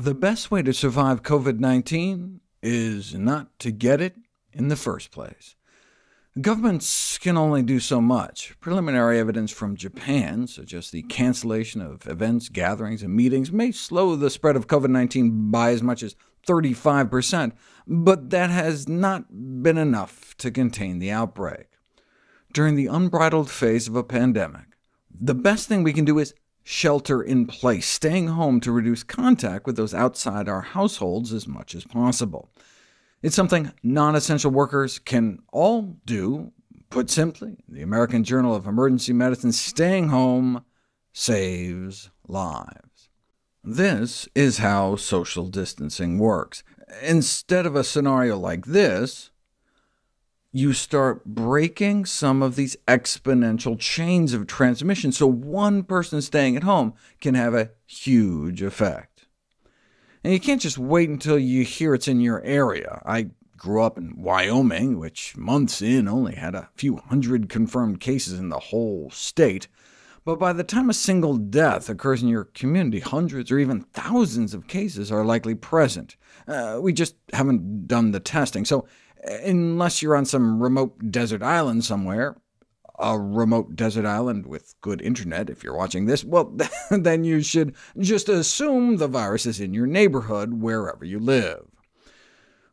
The best way to survive COVID-19 is not to get it in the first place. Governments can only do so much. Preliminary evidence from Japan suggests the cancellation of events, gatherings, and meetings may slow the spread of COVID-19 by as much as 35%, but that has not been enough to contain the outbreak. During the unbridled phase of a pandemic, the best thing we can do is shelter in place, staying home to reduce contact with those outside our households as much as possible. It's something non-essential workers can all do. Put simply, the American Journal of Emergency Medicine, staying home saves lives. This is how social distancing works. Instead of a scenario like this, you start breaking some of these exponential chains of transmission, so one person staying at home can have a huge effect. And you can't just wait until you hear it's in your area. I grew up in Wyoming, which months in only had a few hundred confirmed cases in the whole state. But by the time a single death occurs in your community, hundreds or even thousands of cases are likely present. We just haven't done the testing. So unless you're on some remote desert island somewhere, a remote desert island with good internet if you're watching this, well, then you should just assume the virus is in your neighborhood wherever you live.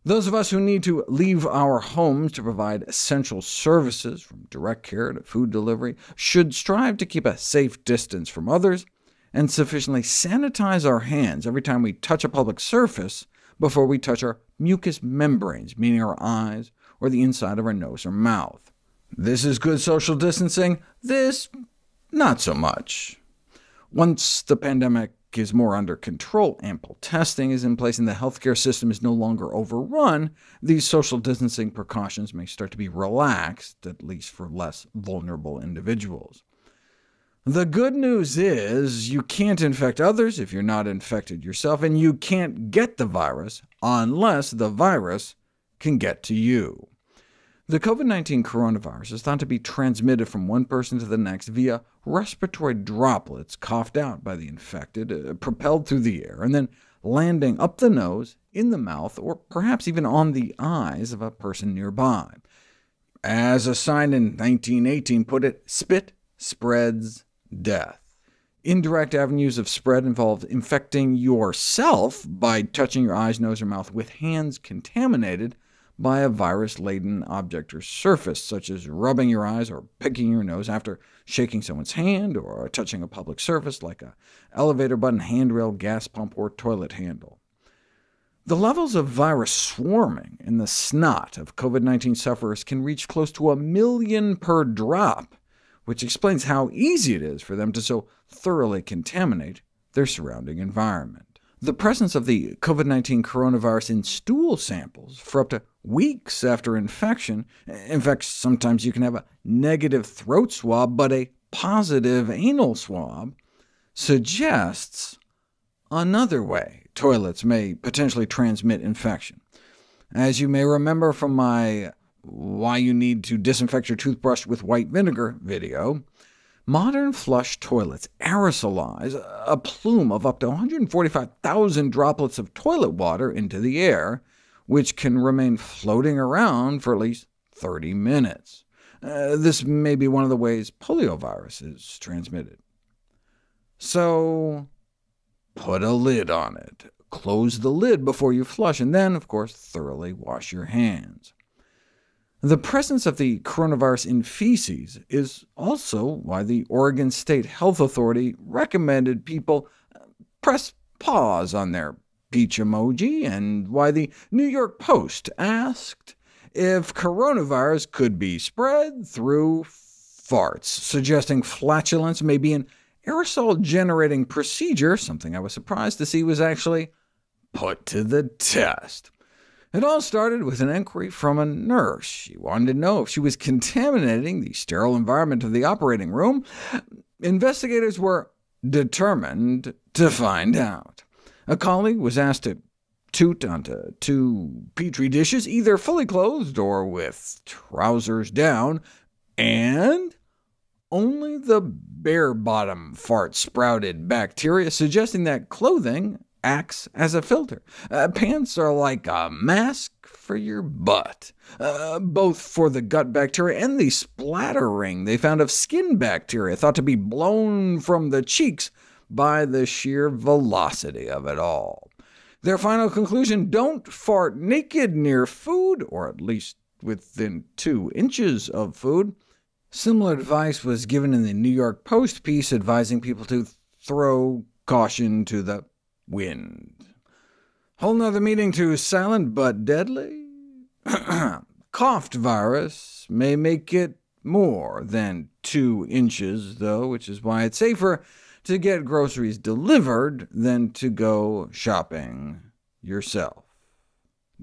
Those of us who need to leave our homes to provide essential services, from direct care to food delivery, should strive to keep a safe distance from others, and sufficiently sanitize our hands every time we touch a public surface before we touch our mucous membranes, meaning our eyes or the inside of our nose or mouth. This is good social distancing. This, not so much. Once the pandemic is more under control, ample testing is in place, and the healthcare system is no longer overrun, these social distancing precautions may start to be relaxed, at least for less vulnerable individuals. The good news is you can't infect others if you're not infected yourself, and you can't get the virus unless the virus can get to you. The COVID-19 coronavirus is thought to be transmitted from one person to the next via respiratory droplets coughed out by the infected, propelled through the air, and then landing up the nose, in the mouth, or perhaps even on the eyes of a person nearby. As a sign in 1918 put it, spit spreads death. Indirect avenues of spread involve infecting yourself by touching your eyes, nose, or mouth with hands contaminated by a virus-laden object or surface, such as rubbing your eyes or picking your nose after shaking someone's hand, or touching a public surface like an elevator button, handrail, gas pump, or toilet handle. The levels of virus swarming in the snot of COVID-19 sufferers can reach close to 1 million per drop, which explains how easy it is for them to so thoroughly contaminate their surrounding environment. The presence of the COVID-19 coronavirus in stool samples for up to weeks after infection — in fact, sometimes you can have a negative throat swab but a positive anal swab — suggests another way toilets may potentially transmit infection. As you may remember from my Why You Need to Disinfect Your Toothbrush with White Vinegar video, modern flush toilets aerosolize a plume of up to 145,000 droplets of toilet water into the air, which can remain floating around for at least 30 minutes. This may be one of the ways poliovirus is transmitted. So put a lid on it. Close the lid before you flush, and then, of course, thoroughly wash your hands. The presence of the coronavirus in feces is also why the Oregon State Health Authority recommended people press pause on their peach emoji, and why the New York Post asked if coronavirus could be spread through farts, suggesting flatulence may be an aerosol-generating procedure, something I was surprised to see was actually put to the test. It all started with an inquiry from a nurse. She wanted to know if she was contaminating the sterile environment of the operating room. Investigators were determined to find out. A colleague was asked to toot onto 2 Petri dishes, either fully clothed or with trousers down, and only the bare-bottom fart sprouted bacteria, suggesting that clothing acts as a filter. Pants are like a mask for your butt, both for the gut bacteria and the splattering they found of skin bacteria, thought to be blown from the cheeks by the sheer velocity of it all. Their final conclusion: don't fart naked near food, or at least within 2 inches of food. Similar advice was given in the New York Post piece advising people to throw caution to the wind. Whole nother meaning to silent but deadly. Coughed virus may make it more than 2 inches, though, which is why it's safer to get groceries delivered than to go shopping yourself.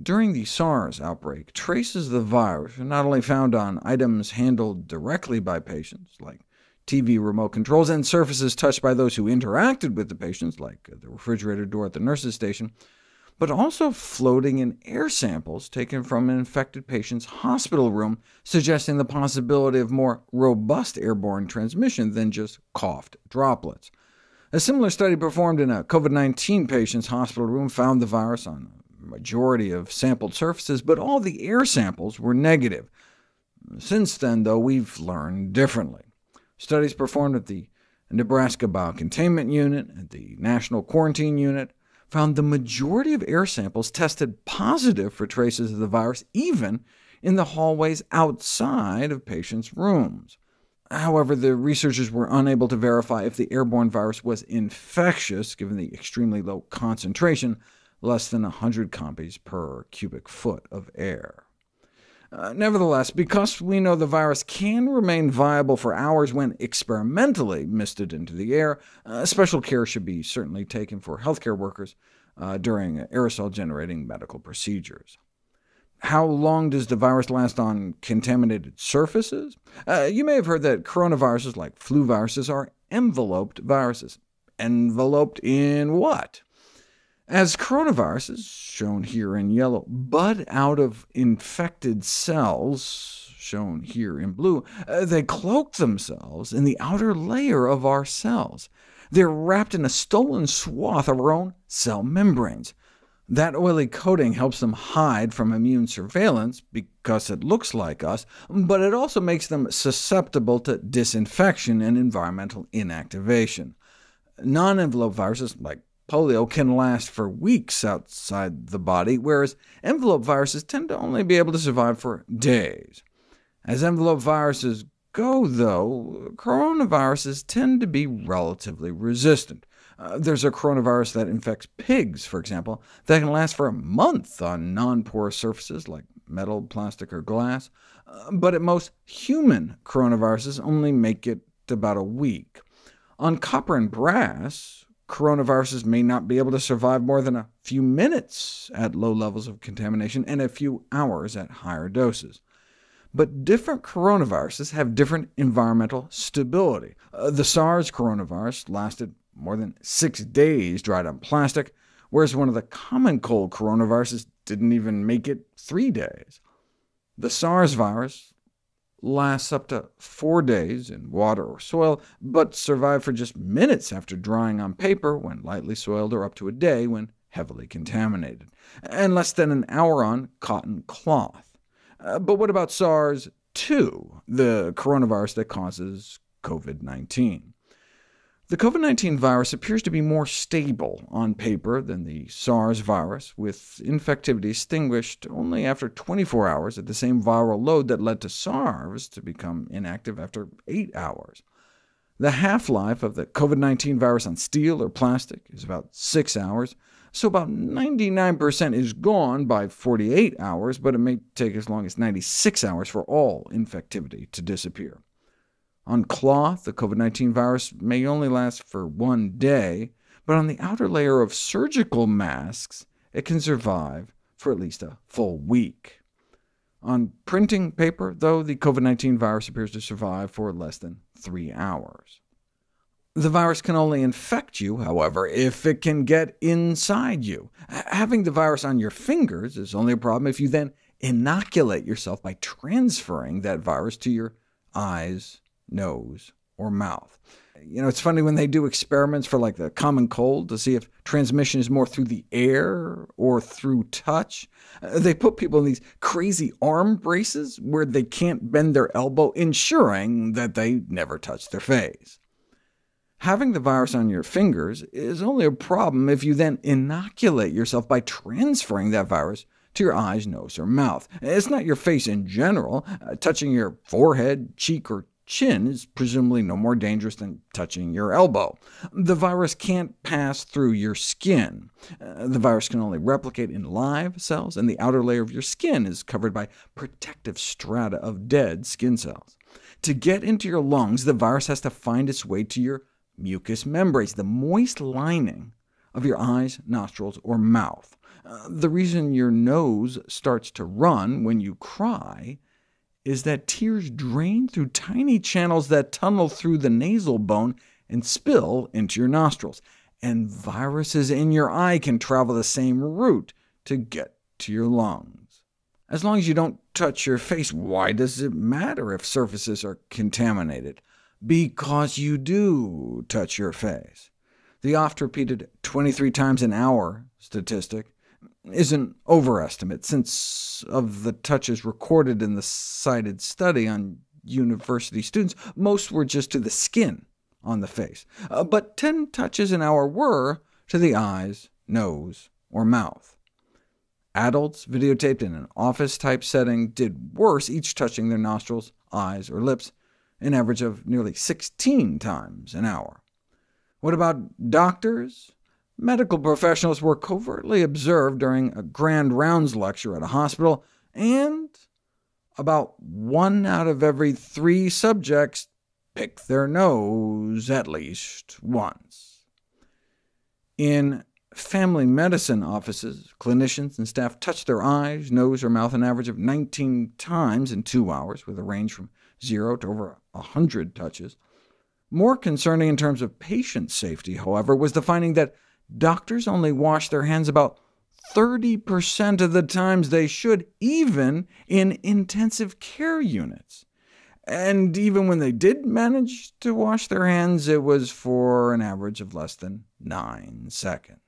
During the SARS outbreak, traces of the virus were not only found on items handled directly by patients, like TV remote controls, and surfaces touched by those who interacted with the patients, like the refrigerator door at the nurse's station, but also floating in air samples taken from an infected patient's hospital room, suggesting the possibility of more robust airborne transmission than just coughed droplets. A similar study performed in a COVID-19 patient's hospital room found the virus on a majority of sampled surfaces, but all the air samples were negative. Since then, though, we've learned differently. Studies performed at the Nebraska Biocontainment Unit and the National Quarantine Unit found the majority of air samples tested positive for traces of the virus, even in the hallways outside of patients' rooms. However, the researchers were unable to verify if the airborne virus was infectious, given the extremely low concentration, less than 100 copies per cubic foot of air. Nevertheless, because we know the virus can remain viable for hours when experimentally misted into the air, special care should be certainly taken for healthcare workers during aerosol-generating medical procedures. How long does the virus last on contaminated surfaces? You may have heard that coronaviruses, like flu viruses, are enveloped viruses. Enveloped in what? As coronaviruses, shown here in yellow, bud out of infected cells, shown here in blue, they cloak themselves in the outer layer of our cells. They're wrapped in a stolen swath of our own cell membranes. That oily coating helps them hide from immune surveillance because it looks like us, but it also makes them susceptible to disinfection and environmental inactivation. Non-enveloped viruses, like polio, can last for weeks outside the body, whereas envelope viruses tend to only be able to survive for days. As envelope viruses go, though, coronaviruses tend to be relatively resistant. There's a coronavirus that infects pigs, for example, that can last for a month on non-porous surfaces like metal, plastic, or glass, but at most, human coronaviruses only make it about a week. On copper and brass, coronaviruses may not be able to survive more than a few minutes at low levels of contamination and a few hours at higher doses. But different coronaviruses have different environmental stability. The SARS coronavirus lasted more than 6 days dried on plastic, whereas one of the common cold coronaviruses didn't even make it 3 days. The SARS virus lasts up to 4 days in water or soil, but survive for just minutes after drying on paper when lightly soiled, or up to a day when heavily contaminated, and less than an hour on cotton cloth. But what about SARS-2, the coronavirus that causes COVID-19? The COVID-19 virus appears to be more stable on paper than the SARS virus, with infectivity extinguished only after 24 hours at the same viral load that led to SARS to become inactive after 8 hours. The half-life of the COVID-19 virus on steel or plastic is about 6 hours, so about 99% is gone by 48 hours, but it may take as long as 96 hours for all infectivity to disappear. On cloth, the COVID-19 virus may only last for 1 day, but on the outer layer of surgical masks, it can survive for at least a full week. On printing paper, though, the COVID-19 virus appears to survive for less than 3 hours. The virus can only infect you, however, if it can get inside you. Having the virus on your fingers is only a problem if you then inoculate yourself by transferring that virus to your eyes, nose, or mouth. It's funny when they do experiments for the common cold to see if transmission is more through the air or through touch. They put people in these crazy arm braces where they can't bend their elbow, ensuring that they never touch their face. Having the virus on your fingers is only a problem if you then inoculate yourself by transferring that virus to your eyes, nose, or mouth. It's not your face in general. Touching your forehead, cheek, or chin is presumably no more dangerous than touching your elbow. The virus can't pass through your skin. The virus can only replicate in live cells, and the outer layer of your skin is covered by protective strata of dead skin cells. To get into your lungs, the virus has to find its way to your mucous membranes, the moist lining of your eyes, nostrils, or mouth. The reason your nose starts to run when you cry is that tears drain through tiny channels that tunnel through the nasal bone and spill into your nostrils, and viruses in your eye can travel the same route to get to your lungs. As long as you don't touch your face, why does it matter if surfaces are contaminated? Because you do touch your face. The oft-repeated 23 times an hour statistic is an overestimate, since of the touches recorded in the cited study on university students, most were just to the skin on the face, but 10 touches an hour were to the eyes, nose, or mouth. Adults videotaped in an office-type setting did worse, each touching their nostrils, eyes, or lips, an average of nearly 16 times an hour. What about doctors? Medical professionals were covertly observed during a grand rounds lecture at a hospital, and about 1 out of every 3 subjects picked their nose at least once. In family medicine offices, clinicians and staff touched their eyes, nose, or mouth an average of 19 times in 2 hours, with a range from 0 to over 100 touches. More concerning in terms of patient safety, however, was the finding that doctors only wash their hands about 30% of the times they should, even in intensive care units. And even when they did manage to wash their hands, it was for an average of less than 9 seconds.